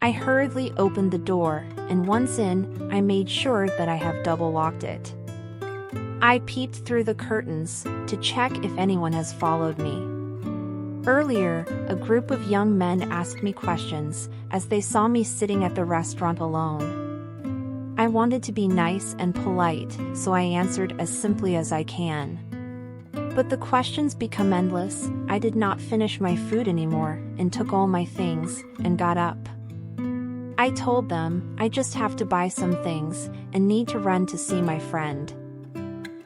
I hurriedly opened the door, and once in, I made sure that I have double-locked it. I peeped through the curtains to check if anyone has followed me. Earlier, a group of young men asked me questions as they saw me sitting at the restaurant alone. I wanted to be nice and polite, so I answered as simply as I can. But the questions become endless. I did not finish my food anymore and took all my things and got up. I told them I just have to buy some things and need to run to see my friend.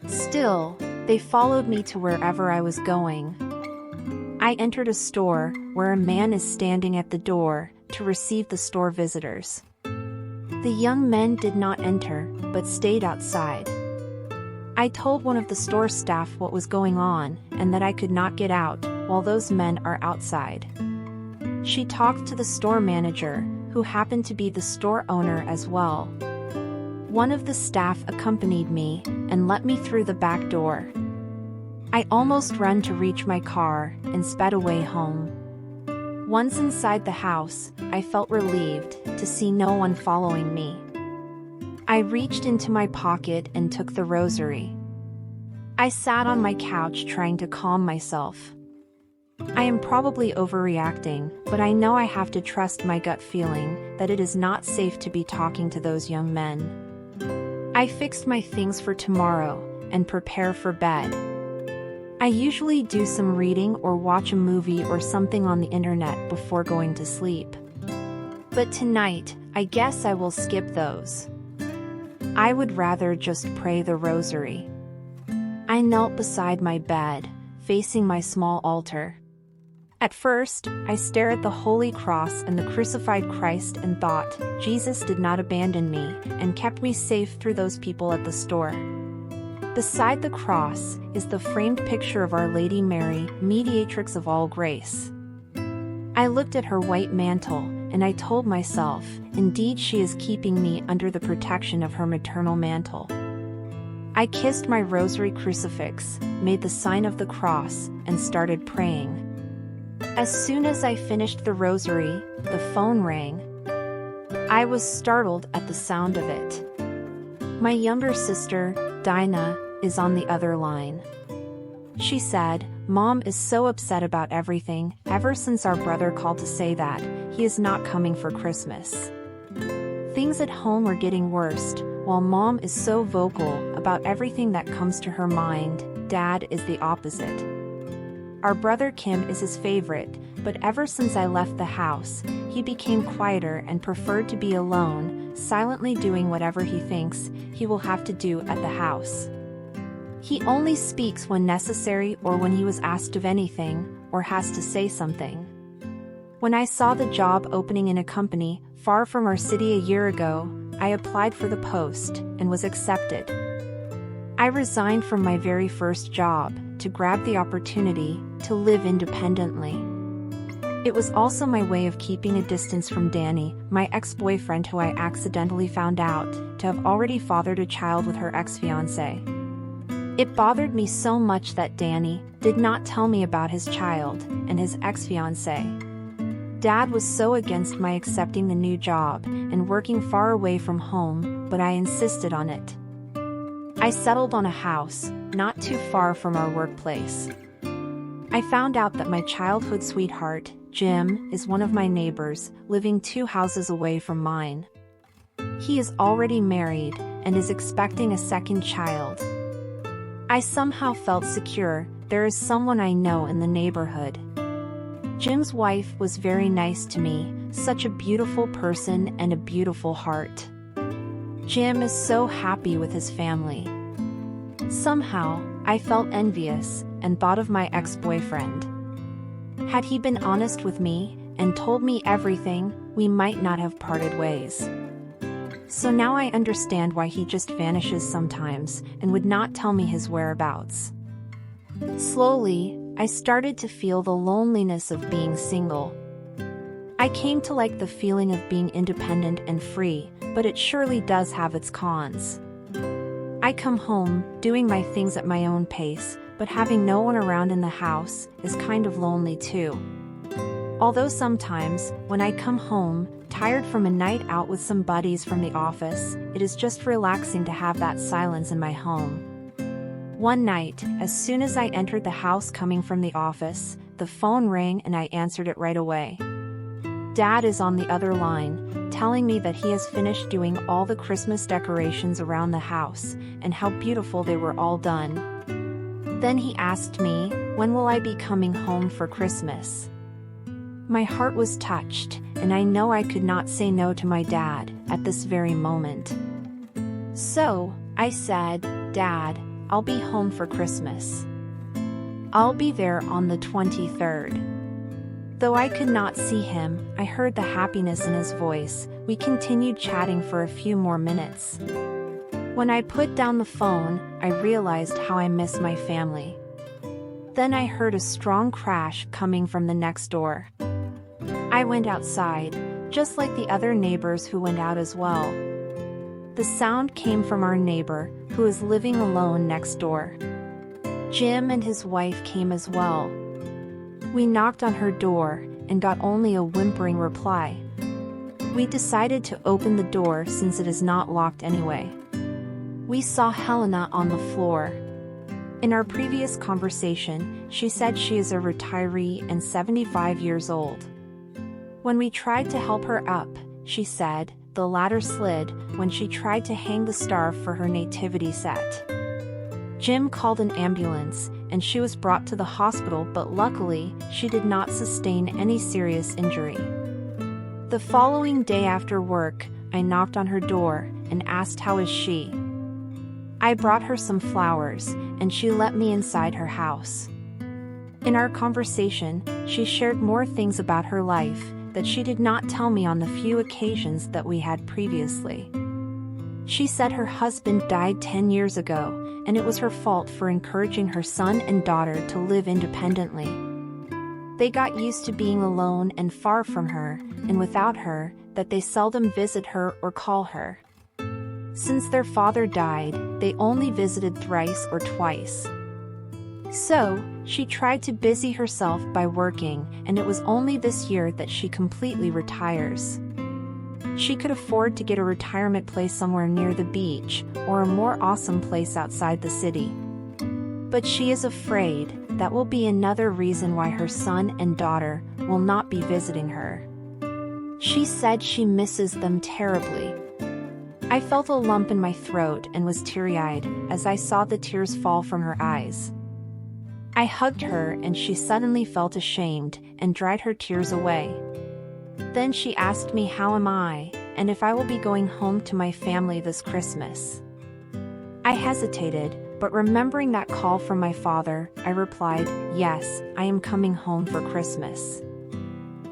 Still, they followed me to wherever I was going. I entered a store where a man is standing at the door to receive the store visitors. The young men did not enter, but stayed outside. I told one of the store staff what was going on and that I could not get out while those men are outside. She talked to the store manager, who happened to be the store owner as well. One of the staff accompanied me and let me through the back door. I almost ran to reach my car and sped away home. Once inside the house, I felt relieved to see no one following me. I reached into my pocket and took the rosary. I sat on my couch trying to calm myself. I am probably overreacting, but I know I have to trust my gut feeling that it is not safe to be talking to those young men. I fixed my things for tomorrow and prepare for bed. I usually do some reading or watch a movie or something on the internet before going to sleep. But tonight, I guess I will skip those. I would rather just pray the rosary. I knelt beside my bed, facing my small altar. At first, I stared at the Holy Cross and the crucified Christ and thought, Jesus did not abandon me and kept me safe through those people at the store. Beside the cross is the framed picture of Our Lady Mary, Mediatrix of all grace. I looked at her white mantle, and I told myself, indeed she is keeping me under the protection of her maternal mantle. I kissed my rosary crucifix, made the sign of the cross, and started praying. As soon as I finished the rosary, the phone rang. I was startled at the sound of it. My younger sister, Dinah, is on the other line. She said, Mom is so upset about everything, ever since our brother called to say that he is not coming for Christmas. Things at home are getting worse, while Mom is so vocal about everything that comes to her mind. Dad is the opposite. Our brother Kim is his favorite, but ever since I left the house, he became quieter and preferred to be alone, silently doing whatever he thinks he will have to do at the house. He only speaks when necessary or when he was asked of anything, or has to say something. When I saw the job opening in a company far from our city a year ago, I applied for the post and was accepted. I resigned from my very first job to grab the opportunity to live independently. It was also my way of keeping a distance from Danny, my ex-boyfriend who I accidentally found out to have already fathered a child with her ex-fiancé. It bothered me so much that Danny did not tell me about his child and his ex-fiancé. Dad was so against my accepting the new job and working far away from home, but I insisted on it. I settled on a house not too far from our workplace. I found out that my childhood sweetheart, Jim, is one of my neighbors, living 2 houses away from mine. He is already married and is expecting a second child. I somehow felt secure. There is someone I know in the neighborhood. Jim's wife was very nice to me, such a beautiful person and a beautiful heart. Jim is so happy with his family. Somehow, I felt envious and thought of my ex-boyfriend. Had he been honest with me and told me everything, we might not have parted ways. So now I understand why he just vanishes sometimes and would not tell me his whereabouts. Slowly, I started to feel the loneliness of being single. I came to like the feeling of being independent and free, but it surely does have its cons. I come home, doing my things at my own pace, but having no one around in the house is kind of lonely too. Although sometimes, when I come home, Tired from a night out with some buddies from the office, it is just relaxing to have that silence in my home. One night, as soon as I entered the house coming from the office, the phone rang and I answered it right away. Dad is on the other line, telling me that he has finished doing all the Christmas decorations around the house, and how beautiful they were all done. Then he asked me, when will I be coming home for Christmas? My heart was touched, and I know I could not say no to my dad at this very moment. So, I said, Dad, I'll be home for Christmas. I'll be there on the 23rd. Though I could not see him, I heard the happiness in his voice. We continued chatting for a few more minutes. When I put down the phone, I realized how I miss my family. Then I heard a strong crash coming from the next door. I went outside, just like the other neighbors who went out as well. The sound came from our neighbor, who is living alone next door. Jim and his wife came as well. We knocked on her door, and got only a whimpering reply. We decided to open the door since it is not locked anyway. We saw Helena on the floor. In our previous conversation, she said she is a retiree and 75 years old. When we tried to help her up, she said, the ladder slid when she tried to hang the star for her nativity set. Jim called an ambulance, and she was brought to the hospital, but luckily, she did not sustain any serious injury. The following day after work, I knocked on her door and asked how is she. I brought her some flowers, and she let me inside her house. In our conversation, she shared more things about her life that she did not tell me on the few occasions that we had previously. She said her husband died 10 years ago, and it was her fault for encouraging her son and daughter to live independently. They got used to being alone and far from her, and without her, that they seldom visit her or call her. Since their father died, they only visited thrice or twice. So, she tried to busy herself by working, and it was only this year that she completely retires. She could afford to get a retirement place somewhere near the beach, or a more awesome place outside the city. But she is afraid that will be another reason why her son and daughter will not be visiting her. She said she misses them terribly. I felt a lump in my throat and was teary-eyed as I saw the tears fall from her eyes. I hugged her and she suddenly felt ashamed and dried her tears away. Then she asked me how am I, and if I will be going home to my family this Christmas. I hesitated, but remembering that call from my father, I replied, yes, I am coming home for Christmas.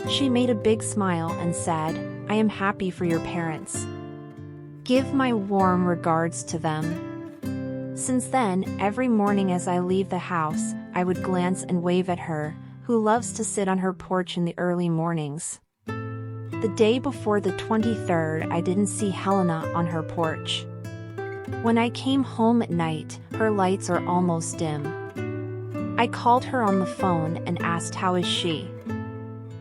She made a big smile and said, I am happy for your parents. Give my warm regards to them. Since then, every morning as I leave the house, I would glance and wave at her, who loves to sit on her porch in the early mornings. The day before the 23rd, I didn't see Helena on her porch. When I came home at night, her lights are almost dim. I called her on the phone and asked how is she.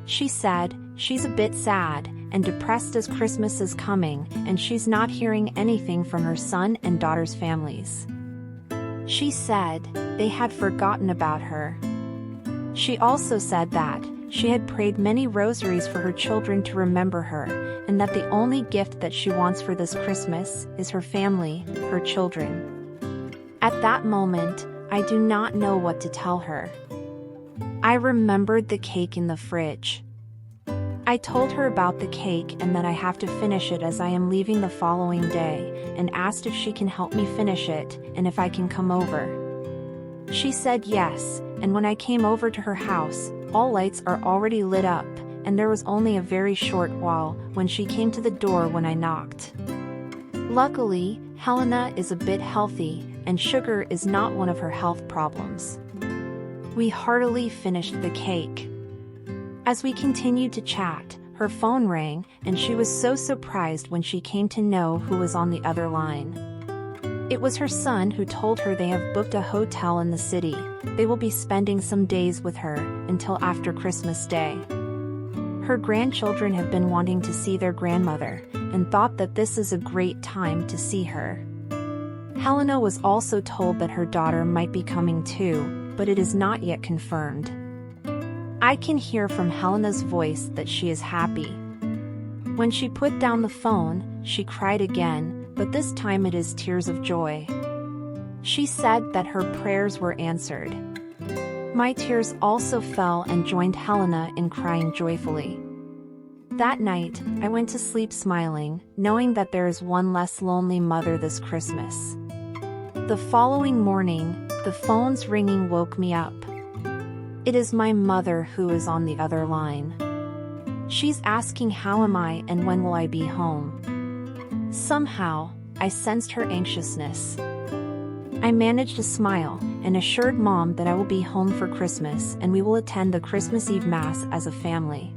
She said, she's a bit sad and depressed as Christmas is coming, and she's not hearing anything from her son and daughter's families. She said they had forgotten about her. She also said that she had prayed many rosaries for her children to remember her, and that the only gift that she wants for this Christmas is her family, her children. At that moment, I do not know what to tell her. I remembered the cake in the fridge. I told her about the cake and that I have to finish it as I am leaving the following day, and asked if she can help me finish it and if I can come over. She said yes, and when I came over to her house, all lights are already lit up, and there was only a very short while when she came to the door when I knocked. Luckily, Helena is a bit healthy, and sugar is not one of her health problems. We heartily finished the cake. As we continued to chat, her phone rang, and she was so surprised when she came to know who was on the other line. It was her son who told her they have booked a hotel in the city. They will be spending some days with her until after Christmas Day. Her grandchildren have been wanting to see their grandmother and thought that this is a great time to see her. Helena was also told that her daughter might be coming too, but it is not yet confirmed. I can hear from Helena's voice that she is happy. When she put down the phone, she cried again, but this time it is tears of joy. She said that her prayers were answered. My tears also fell and joined Helena in crying joyfully. That night, I went to sleep smiling, knowing that there is one less lonely mother this Christmas. The following morning, the phone's ringing woke me up. It is my mother who is on the other line. She's asking how am I and when will I be home. Somehow, I sensed her anxiousness. I managed to smile and assured Mom that I will be home for Christmas and we will attend the Christmas Eve Mass as a family.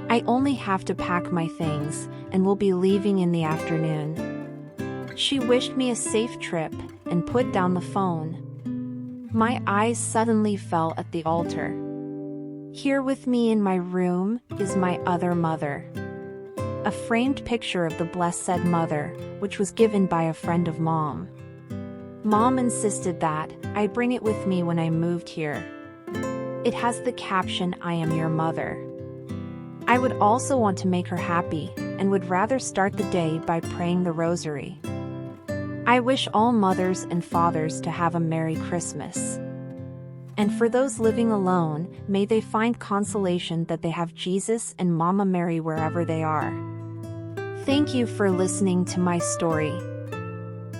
I only have to pack my things and will be leaving in the afternoon. She wished me a safe trip and put down the phone. My eyes suddenly fell at the altar. Here with me in my room is my other mother. A framed picture of the Blessed Mother, which was given by a friend of Mom. Mom insisted that I bring it with me when I moved here. It has the caption, "I am your mother." I would also want to make her happy, and would rather start the day by praying the rosary. I wish all mothers and fathers to have a Merry Christmas. And for those living alone, may they find consolation that they have Jesus and Mama Mary wherever they are. Thank you for listening to my story.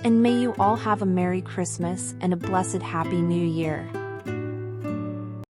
And may you all have a Merry Christmas and a blessed Happy New Year.